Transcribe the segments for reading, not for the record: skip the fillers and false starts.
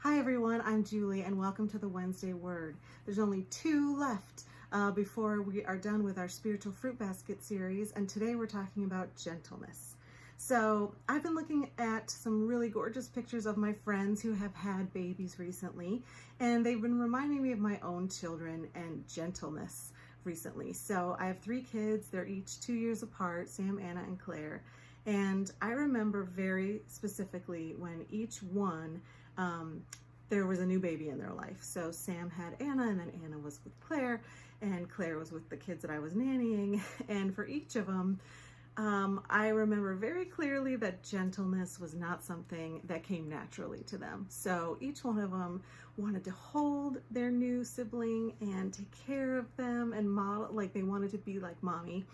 Hi everyone, I'm Julie and welcome to the Wednesday Word. There's only 2 left before we are done with our Spiritual Fruit Basket series, and today we're talking about gentleness. So I've been looking at some really gorgeous pictures of my friends who have had babies recently, and they've been reminding me of my own children and gentleness recently. So I have 3 kids, they're each 2 years apart, Sam, Anna, and Claire. And I remember very specifically when each one there was a new baby in their life. So Sam had Anna, and then Anna was with Claire, and Claire was with the kids that I was nannying. And for each of them, I remember very clearly that gentleness was not something that came naturally to them. So each one of them wanted to hold their new sibling and take care of them and model, like they wanted to be like mommy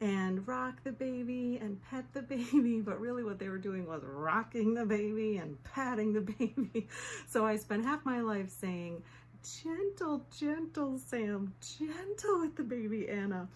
and rock the baby and pet the baby, but really what they were doing was rocking the baby and patting the baby. So I spent half my life saying, gentle, gentle, Sam, gentle with the baby Anna.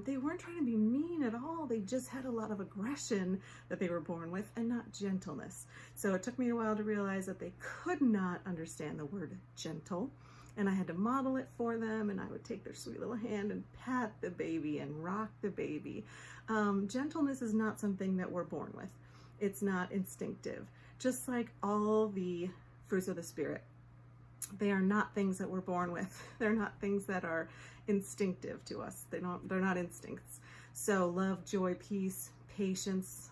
They weren't trying to be mean at all. They just had a lot of aggression that they were born with and not gentleness. So it took me a while to realize that they could not understand the word gentle. And I had to model it for them, and I would take their sweet little hand and pat the baby and rock the baby. Gentleness is not something that we're born with. It's not instinctive. Just like all the fruits of the Spirit, they are not things that we're born with. They're not things that are instinctive to us. They're not instincts. So love, joy, peace, patience,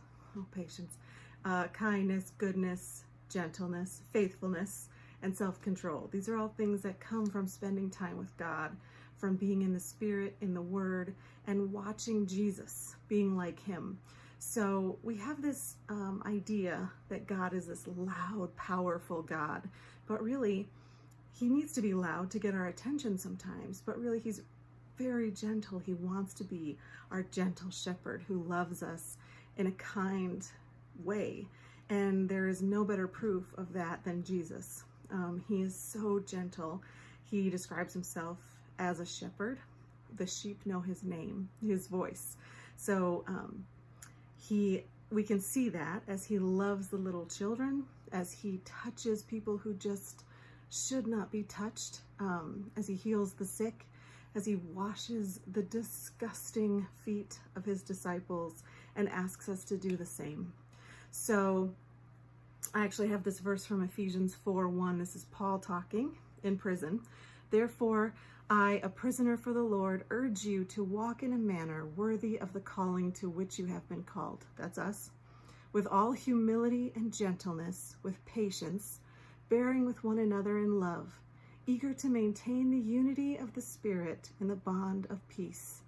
kindness, goodness, gentleness, faithfulness, and self-control. These are all things that come from spending time with God, from being in the Spirit, in the Word, and watching Jesus, being like Him. So we have this idea that God is this loud, powerful God, but really, He needs to be loud to get our attention sometimes, but really He's very gentle. He wants to be our gentle shepherd who loves us in a kind way. And there is no better proof of that than Jesus. He is so gentle. He describes Himself as a shepherd. The sheep know His name, His voice. So we can see that as He loves the little children, as He touches people who just should not be touched, as He heals the sick, as He washes the disgusting feet of His disciples and asks us to do the same. So I actually have this verse from Ephesians 4:1. This is Paul talking in prison. Therefore, I, a prisoner for the Lord, urge you to walk in a manner worthy of the calling to which you have been called. That's us. With all humility and gentleness, with patience, bearing with one another in love, eager to maintain the unity of the Spirit in the bond of peace.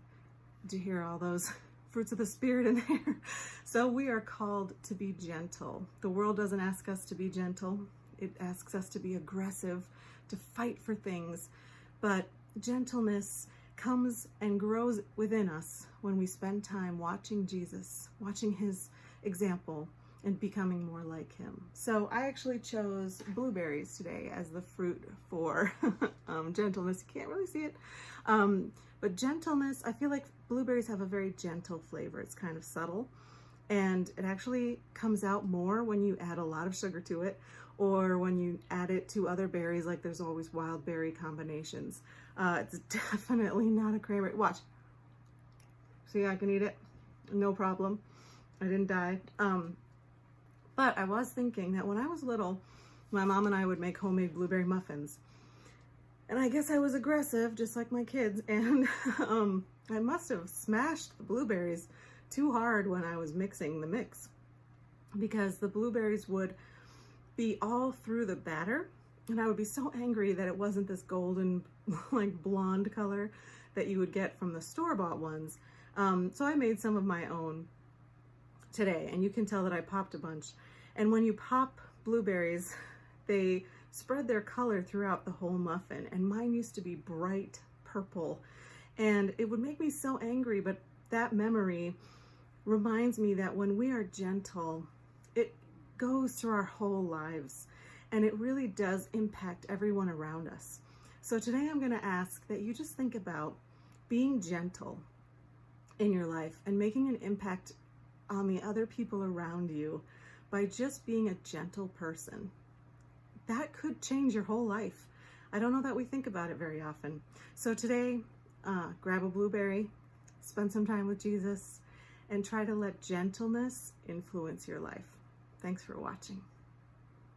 Did you hear all those fruits of the Spirit in there? So we are called to be gentle. The world doesn't ask us to be gentle. It asks us to be aggressive, to fight for things. But gentleness comes and grows within us when we spend time watching Jesus, watching His example, and becoming more like Him. So I actually chose blueberries today as the fruit for gentleness. You can't really see it. But gentleness, I feel like blueberries have a very gentle flavor. It's kind of subtle, and it actually comes out more when you add a lot of sugar to it, or when you add it to other berries, like there's always wild berry combinations. It's definitely not a cranberry. Watch. See, I can eat it. No problem. I didn't die. But I was thinking that when I was little, my mom and I would make homemade blueberry muffins. And I guess I was aggressive, just like my kids, and I must have smashed the blueberries too hard when I was mixing the mix, because the blueberries would be all through the batter, and I would be so angry that it wasn't this golden, like blonde color that you would get from the store-bought ones. So I made some of my own today, and you can tell that I popped a bunch. And when you pop blueberries, they spread their color throughout the whole muffin, and mine used to be bright purple, and it would make me so angry. But that memory reminds me that when we are gentle, it goes through our whole lives, and it really does impact everyone around us. So today I'm going to ask that you just think about being gentle in your life and making an impact on the other people around you by just being a gentle person. that could change your whole life. I don't know that we think about it very often. So today, grab a blueberry, spend some time with Jesus, and try to let gentleness influence your life. Thanks for watching.